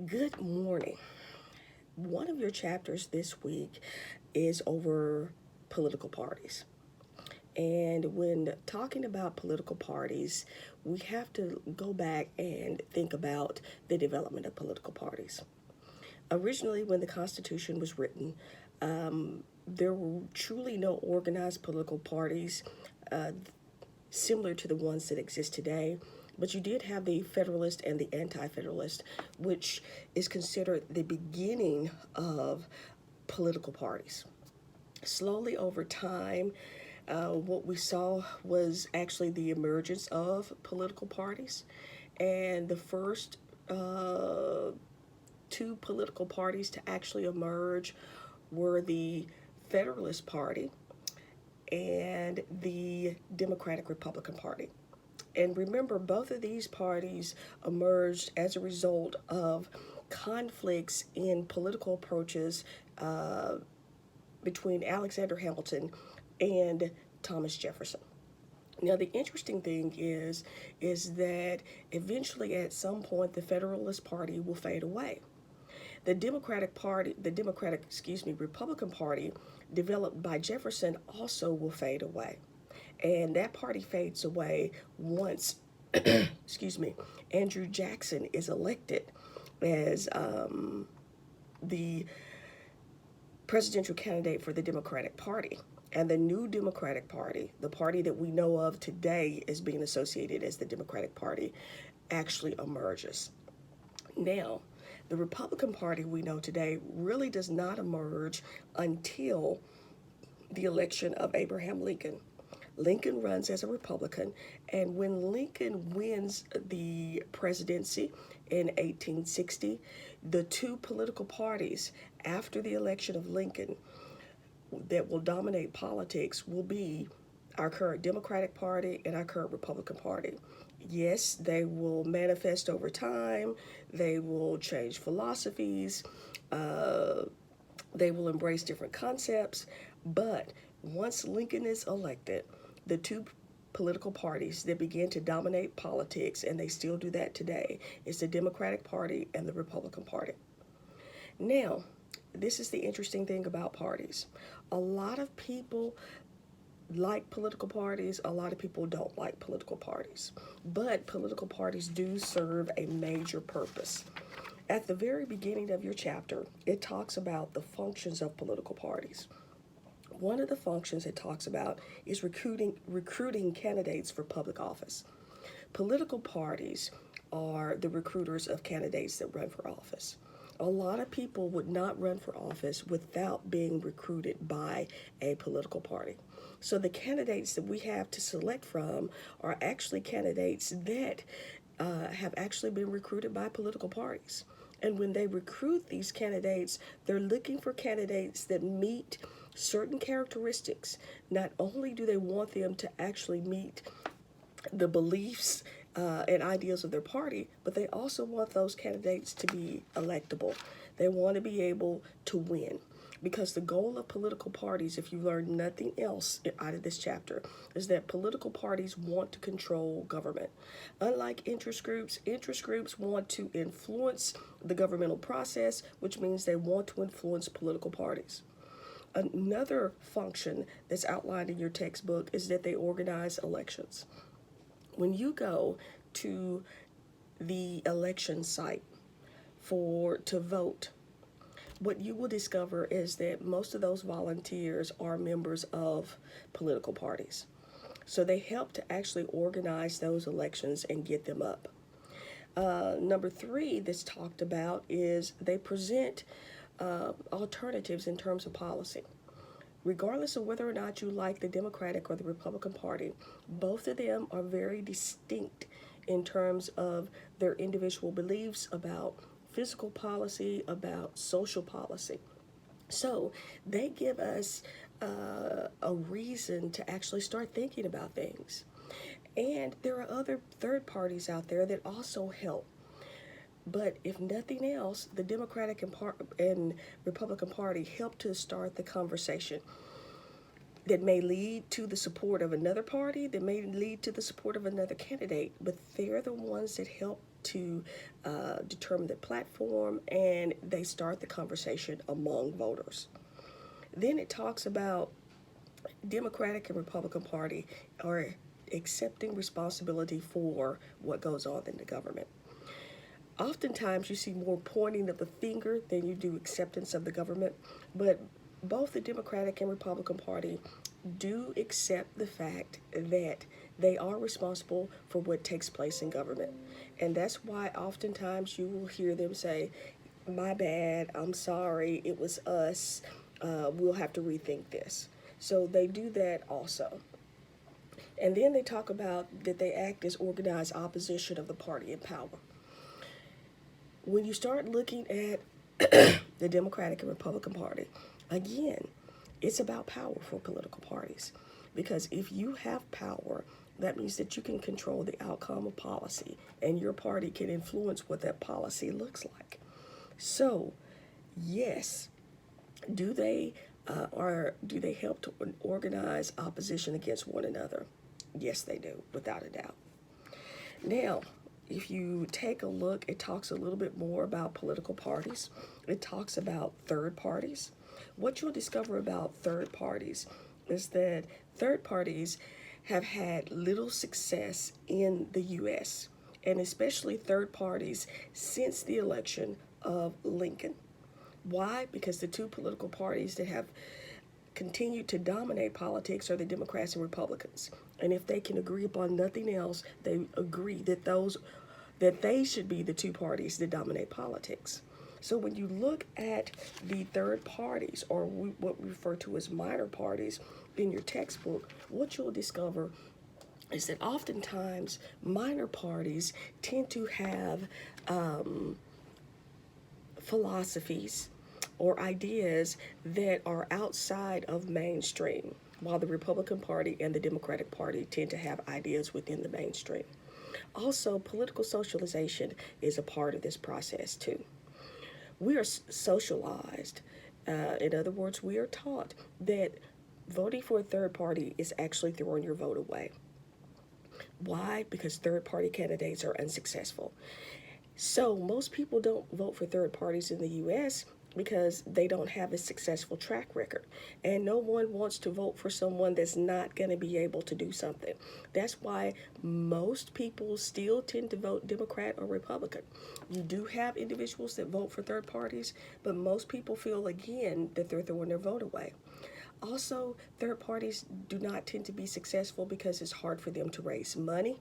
Good morning. One of your chapters this week is over political parties. And when talking about political parties, we have to go back and think about the development of political parties. Originally, when the Constitution was written, there were truly no organized political parties uh, similar to the ones that exist today. But you did have the Federalist and the Anti-Federalist, which is considered the beginning of political parties. Slowly over time, what we saw was actually the emergence of political parties. And the first two political parties to actually emerge were the Federalist Party and the Democratic Republican Party. And remember, both of these parties emerged as a result of conflicts in political approaches between Alexander Hamilton and Thomas Jefferson. Now, the interesting thing is that eventually, at some point, the Federalist Party will fade away. Republican Party, developed by Jefferson, also will fade away. And that party fades away once, excuse me, Andrew Jackson is elected as the presidential candidate for the Democratic Party. And the new Democratic Party, the party that we know of today as being associated as the Democratic Party, actually emerges. Now, the Republican Party we know today really does not emerge until the election of Abraham Lincoln. Lincoln runs as a Republican, and when Lincoln wins the presidency in 1860, the two political parties after the election of Lincoln that will dominate politics will be our current Democratic Party and our current Republican Party. Yes, they will manifest over time, they will change philosophies, they will embrace different concepts, but once Lincoln is elected, the two political parties that began to dominate politics, and they still do that today, is the Democratic Party and the Republican Party. Now, this is the interesting thing about parties. A lot of people like political parties, a lot of people don't like political parties. But political parties do serve a major purpose. At the very beginning of your chapter, it talks about the functions of political parties. One of the functions it talks about is recruiting candidates for public office. Political parties are the recruiters of candidates that run for office. A lot of people would not run for office without being recruited by a political party. So the candidates that we have to select from are actually candidates that have actually been recruited by political parties. And when they recruit these candidates, they're looking for candidates that meet certain characteristics. Not only do they want them to actually meet the beliefs and ideals of their party, but they also want those candidates to be electable. They want to be able to win. Because the goal of political parties, if you learn nothing else out of this chapter, is that political parties want to control government. Unlike interest groups want to influence the governmental process, which means they want to influence political parties. Another function that's outlined in your textbook is that they organize elections. When you go to the election site to vote, what you will discover is that most of those volunteers are members of political parties. So they help to actually organize those elections and get them up. Number three that's talked about is they present alternatives in terms of policy. Regardless of whether or not you like the Democratic or the Republican Party, both of them are very distinct in terms of their individual beliefs about fiscal policy, about social policy. So they give us a reason to actually start thinking about things. And there are other third parties out there that also help. But if nothing else, the Democratic and Republican Party help to start the conversation that may lead to the support of another party, that may lead to the support of another candidate, but they're the ones that help to determine the platform, and they start the conversation among voters. Then it talks about Democratic and Republican Party are accepting responsibility for what goes on in the government. Oftentimes you see more pointing of the finger than you do acceptance of the government, but both the Democratic and Republican Party do accept the fact that they are responsible for what takes place in government. And that's why oftentimes you will hear them say, my bad, I'm sorry, it was us, we'll have to rethink this. So they do that also. And then they talk about that they act as organized opposition of the party in power. When you start looking at the Democratic and Republican Party, again, it's about power for political parties. Because if you have power, that means that you can control the outcome of policy, and your party can influence what that policy looks like. So, yes, do they help to organize opposition against one another? Yes, they do, without a doubt. Now, if you take a look, it talks a little bit more about political parties. It talks about third parties. What you'll discover about third parties is that third parties have had little success in the U.S., and especially third parties since the election of Lincoln. Why? Because the two political parties that have continued to dominate politics are the Democrats and Republicans. And if they can agree upon nothing else, they agree that they should be the two parties that dominate politics. So when you look at the third parties, or what we refer to as minor parties in your textbook, what you'll discover is that oftentimes minor parties tend to have philosophies or ideas that are outside of mainstream, while the Republican Party and the Democratic Party tend to have ideas within the mainstream. Also, political socialization is a part of this process too. We are socialized. In other words, we are taught that voting for a third party is actually throwing your vote away. Why? Because third party candidates are unsuccessful. So most people don't vote for third parties in the U.S. because they don't have a successful track record. And no one wants to vote for someone that's not going to be able to do something. That's why most people still tend to vote Democrat or Republican. You do have individuals that vote for third parties, but most people feel, again, that they're throwing their vote away. Also, third parties do not tend to be successful because it's hard for them to raise money.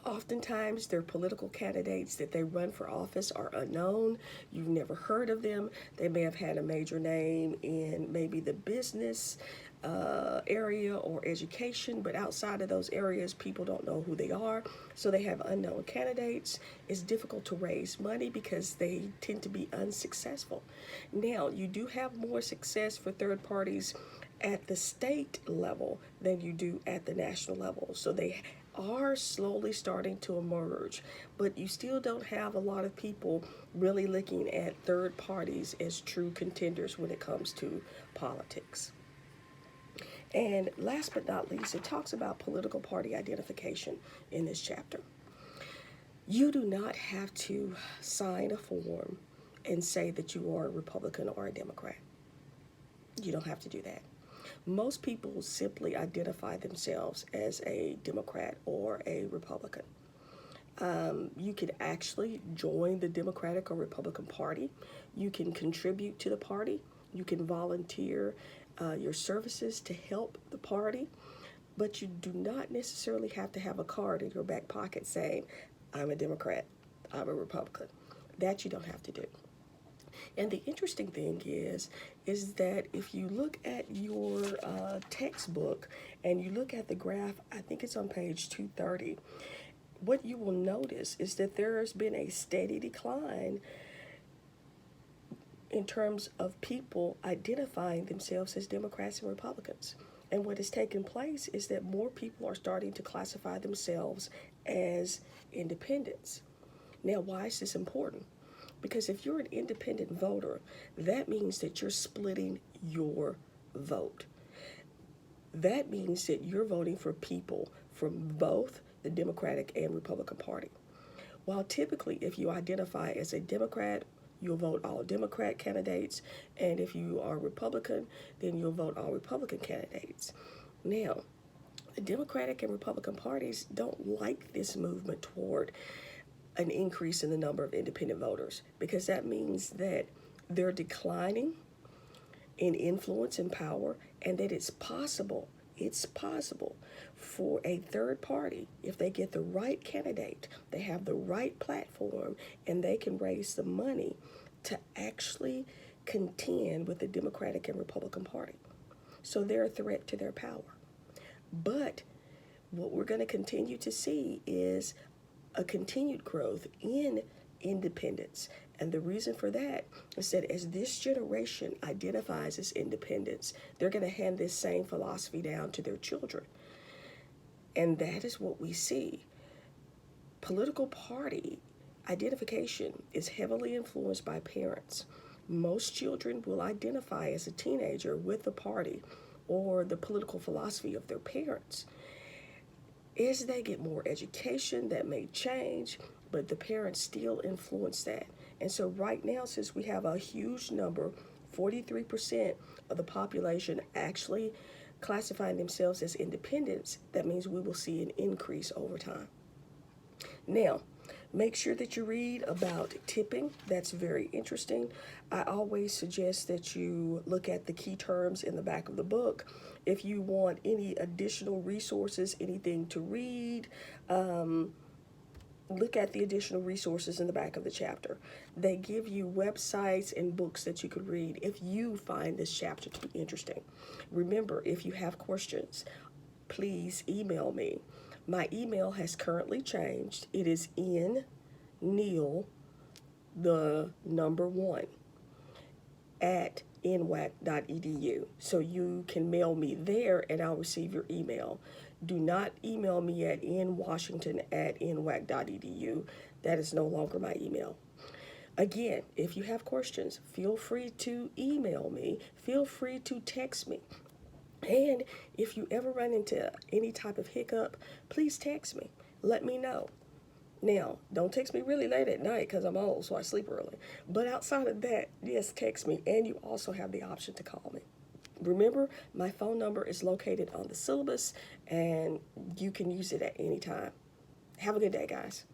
Oftentimes, their political candidates that they run for office are unknown. You've never heard of them. They may have had a major name in maybe the business area or education, but outside of those areas, people don't know who they are. So they have unknown candidates. It's difficult to raise money because they tend to be unsuccessful. Now, you do have more success for third parties at the state level than you do at the national level. So they are slowly starting to emerge, but you still don't have a lot of people really looking at third parties as true contenders when it comes to politics. And last but not least, it talks about political party identification in this chapter. You do not have to sign a form and say that you are a Republican or a Democrat. You don't have to do that. Most people simply identify themselves as a Democrat or a Republican. You can actually join the Democratic or Republican Party. You can contribute to the party. You can volunteer your services to help the party. But you do not necessarily have to have a card in your back pocket saying, I'm a Democrat, I'm a Republican. That you don't have to do. And the interesting thing is that if you look at your textbook and you look at the graph, I think it's on page 230, what you will notice is that there has been a steady decline in terms of people identifying themselves as Democrats and Republicans. And what has taken place is that more people are starting to classify themselves as independents. Now, why is this important? Because if you're an independent voter, that means that you're splitting your vote. That means that you're voting for people from both the Democratic and Republican Party. While typically, if you identify as a Democrat, you'll vote all Democrat candidates, and if you are Republican, then you'll vote all Republican candidates. Now, the Democratic and Republican parties don't like this movement toward an increase in the number of independent voters, because that means that they're declining in influence and power, and that it's possible for a third party, if they get the right candidate, they have the right platform, and they can raise the money to actually contend with the Democratic and Republican Party. So they're a threat to their power. But what we're going to continue to see is a continued growth in independence. And the reason for that is that as this generation identifies as independents, they're going to hand this same philosophy down to their children. And that is what we see. Political party identification is heavily influenced by parents. Most children will identify as a teenager with the party or the political philosophy of their parents. As they get more education, that may change, but the parents still influence that. And so right now, since we have a huge number, 43% of the population actually classifying themselves as independents, that means we will see an increase over time. Now, make sure that you read about tipping. That's very interesting. I always suggest that you look at the key terms in the back of the book. If you want any additional resources, anything to read, look at the additional resources in the back of the chapter. They give you websites and books that you could read if you find this chapter to be interesting. Remember, if you have questions, please email me. My email has currently changed. It is Neil, the number 1, at nwacc.edu. So you can mail me there and I'll receive your email. Do not email me at nwashington@nwac.edu. That is no longer my email. Again, if you have questions, feel free to email me. Feel free to text me. And if you ever run into any type of hiccup, please text me. Let me know. Now, don't text me really late at night because I'm old, so I sleep early. But outside of that, yes, text me. And you also have the option to call me. Remember, my phone number is located on the syllabus, and you can use it at any time. Have a good day, guys.